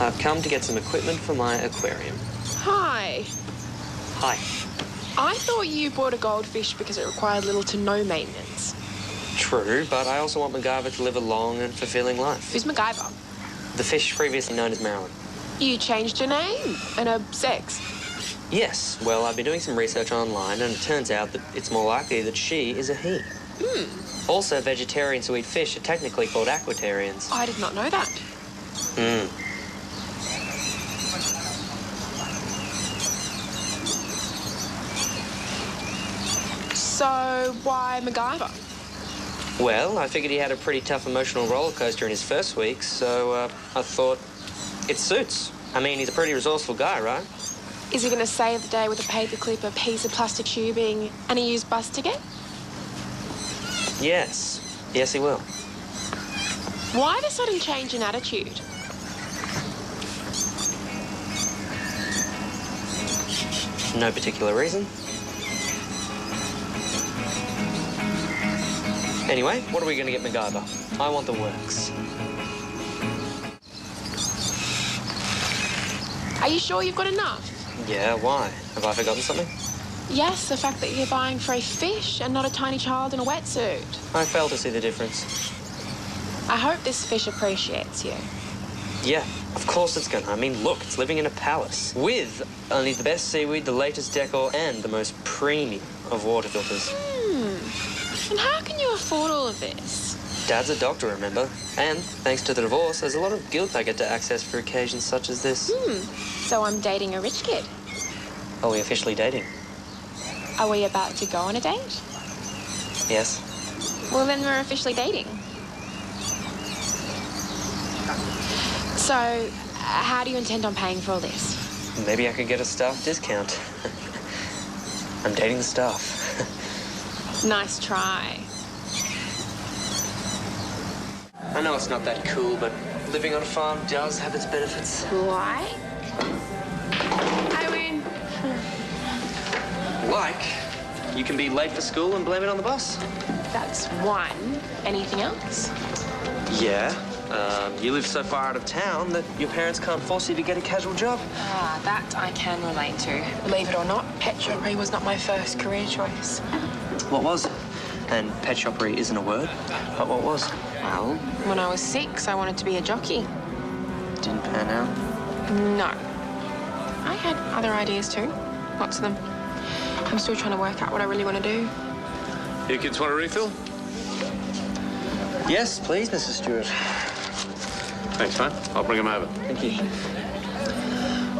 I've come to get some equipment for my aquarium. Hi. Hi. I thought you bought a goldfish because it required little to no maintenance. True, but I also want MacGyver to live a long and fulfilling life. Who's MacGyver? The fish previously known as Marilyn. You changed her name and her sex. Yes, well, I've been doing some research online, and it turns out that it's more likely that she is a he. Also, vegetarians who eat fish are technically called aquatarians. I did not know that. So, why MacGyver? Well, I figured he had a pretty tough emotional roller coaster in his first week, so I thought it suits. I mean, he's a pretty resourceful guy, right? Is he going to save the day with a paperclip, a piece of plastic tubing, and a used bus ticket? Yes. Yes, he will. Why the sudden change in attitude? No particular reason. Anyway, what are we going to get MacGyver? I want the works. Are you sure you've got enough? Yeah, why? Have I forgotten something? Yes, the fact that you're buying for a fish and not a tiny child in a wetsuit. I fail to see the difference. I hope this fish appreciates you. Yeah, of course it's gonna. I mean, look, it's living in a palace with only the best seaweed, the latest decor, and the most premium of water filters. And how can you afford all of this? Dad's a doctor, remember? And thanks to the divorce, there's a lot of guilt I get to access for occasions such as this. So I'm dating a rich kid. Are we officially dating? Are we about to go on a date? Yes. Well, then we're officially dating. So, how do you intend on paying for all this? Maybe I could get a staff discount. I'm dating the staff. Nice try. I know it's not that cool, but living on a farm does have its benefits. Like? I win. Like, you can be late for school and blame it on the bus. That's one. Anything else? Yeah. You live so far out of town that your parents can't force you to get a casual job. Ah, that I can relate to. Believe it or not, pet shoppery was not my first career choice. What was it? And pet shoppery isn't a word, but what was? Well, when I was 6, I wanted to be a jockey. Didn't pan out? No. I had other ideas too. Lots of them. I'm still trying to work out what I really want to do. You kids want a refill? Yes, please, Mrs. Stewart. Thanks, mate. I'll bring them over. Thank you.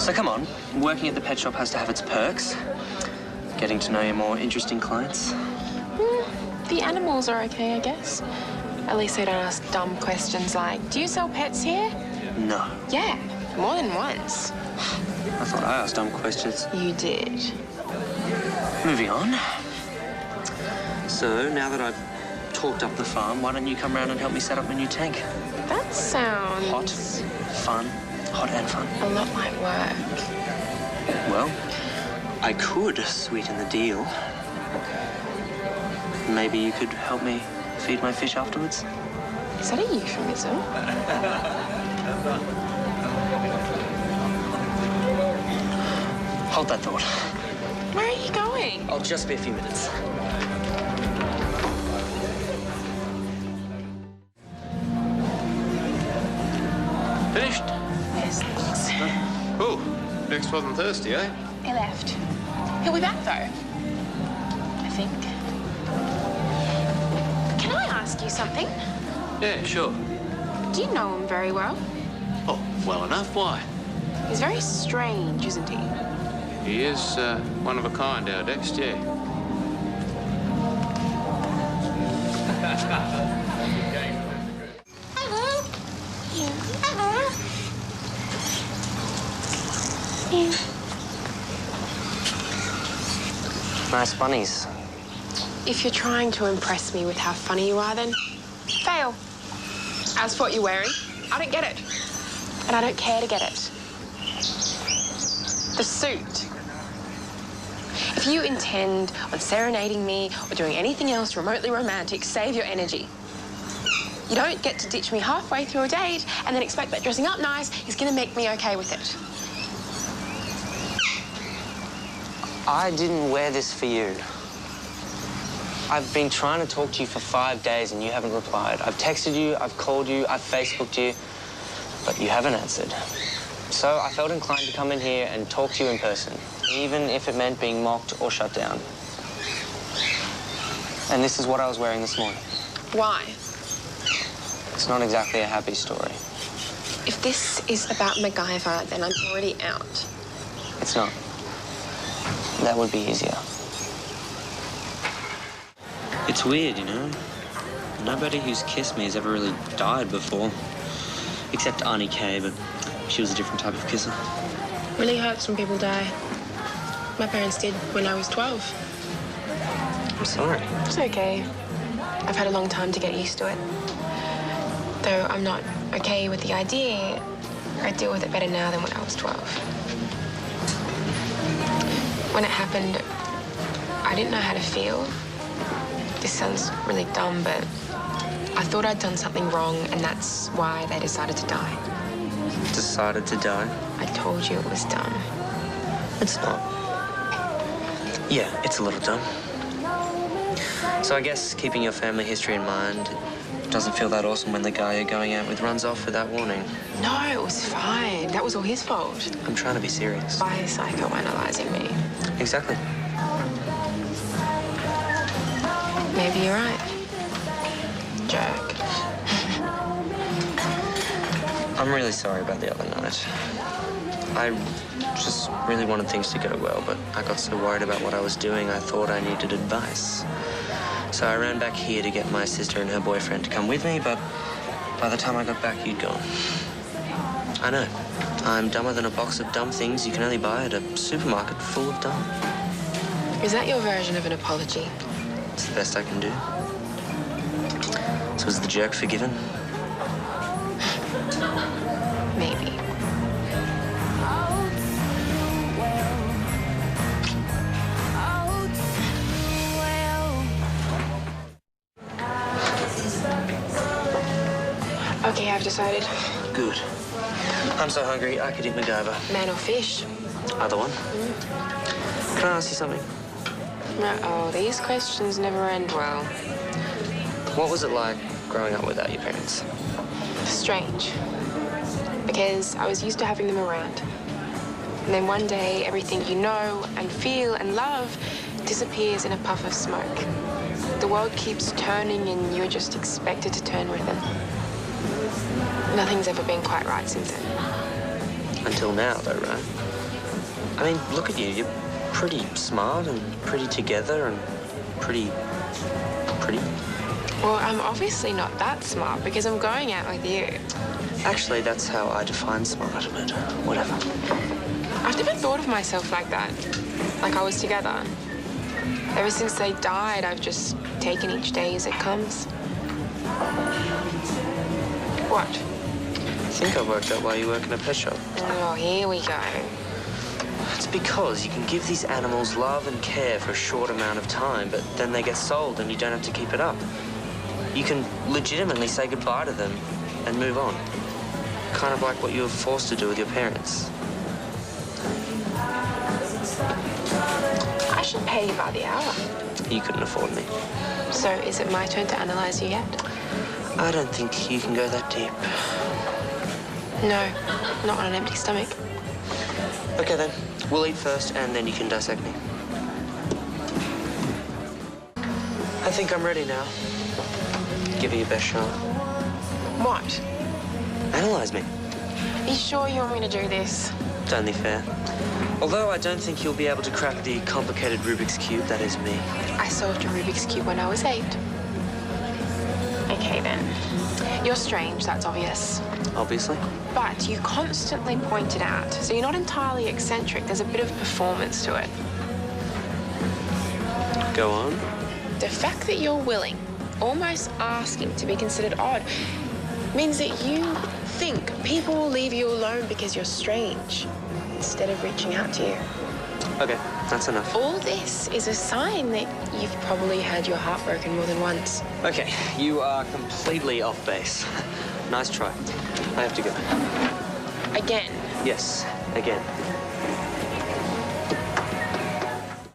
So come on, working at the pet shop has to have its perks. Getting to know your more interesting clients. The animals are okay, I guess. At least they don't ask dumb questions like, do you sell pets here? No. Yeah, more than once. I thought I asked dumb questions. You did. Moving on. So, now that I've talked up the farm, why don't you come round and help me set up my new tank? That sounds... Hot, fun, hot and fun. a lot like work. Well, I could sweeten the deal. Maybe you could help me feed my fish afterwards? Is that a euphemism? Hold that thought. Where are you going? I'll just be a few minutes. Finished? Yes, thanks. Oh, Dex wasn't thirsty, eh? He left. He'll be back, though. I think. Can I ask you something? Yeah, sure. Do you know him very well? Oh, well enough. Why? He's very strange, isn't he? He is one of a kind, our Dex, yeah. Hello. Hello. Nice bunnies. If you're trying to impress me with how funny you are, then fail. As for what you're wearing, I don't get it. And I don't care to get it. The suit. If you intend on serenading me or doing anything else remotely romantic, save your energy. You don't get to ditch me halfway through a date and then expect that dressing up nice is going to make me okay with it. I didn't wear this for you. I've been trying to talk to you for 5 days and you haven't replied. I've texted you, I've called you, I've Facebooked you, but you haven't answered. So I felt inclined to come in here and talk to you in person, even if it meant being mocked or shut down. And this is what I was wearing this morning. Why? It's not exactly a happy story. If this is about MacGyver, then I'm already out. It's not. That would be easier. It's weird, you know? Nobody who's kissed me has ever really died before. Except Auntie Kay, but she was a different type of kisser. Really hurts when people die. My parents did when I was 12. I'm sorry. It's okay. I've had a long time to get used to it. Though I'm not okay with the idea, I deal with it better now than when I was 12. When it happened, I didn't know how to feel. This sounds really dumb, but I thought I'd done something wrong, and that's why they decided to die. Decided to die? I told you it was dumb. It's not. Yeah, it's a little dumb. So I guess keeping your family history in mind doesn't feel that awesome when the guy you're going out with runs off without warning. No, it was fine. That was all his fault. I'm trying to be serious. By psychoanalyzing me. Exactly. Maybe you're right. Jerk. I'm really sorry about the other night. I just really wanted things to go well, but I got so worried about what I was doing, I thought I needed advice. So I ran back here to get my sister and her boyfriend to come with me, but by the time I got back, you'd gone. I know. I'm dumber than a box of dumb things you can only buy at a supermarket full of dumb. Is that your version of an apology? It's the best I can do. So is the jerk forgiven? Maybe. Okay, I've decided. Good. I'm so hungry, I could eat MacGyver. Man or fish? Either one. Can I ask you something? Uh-oh, these questions never end well. What was it like growing up without your parents? Strange. Because I was used to having them around. And then one day, everything you know and feel and love disappears in a puff of smoke. The world keeps turning and you're just expected to turn with it. Nothing's ever been quite right since then. Until now, though, right? I mean, look at you. You're pretty smart and pretty together and pretty... Well, I'm obviously not that smart because I'm going out with you. Actually, that's how I define smart, but whatever. I've never thought of myself like that. Like I was together. Ever since they died, I've just taken each day as it comes. What? I think I worked out why you work in a pet shop. Oh, here we go. It's because you can give these animals love and care for a short amount of time, but then they get sold and you don't have to keep it up. You can legitimately say goodbye to them and move on. Kind of like what you were forced to do with your parents. I should pay you by the hour. You couldn't afford me. So is it my turn to analyze you yet? I don't think you can go that deep. No, not on an empty stomach. Okay, then. We'll eat first, and then you can dissect me. I think I'm ready now. Give it your best shot. What? Analyze me. Are you sure you want me to do this? It's only fair. Although I don't think you'll be able to crack the complicated Rubik's Cube that is me. I solved a Rubik's Cube when I was 8. Okay, then. You're strange, that's obvious. Obviously. But you constantly point it out, so you're not entirely eccentric. There's a bit of performance to it. Go on. The fact that you're willing, almost asking to be considered odd, means that you think people will leave you alone because you're strange, instead of reaching out to you. Okay, that's enough. All this is a sign that you've probably had your heart broken more than once. Okay, you are completely off base. Nice try. I have to go. Again. Yes, again.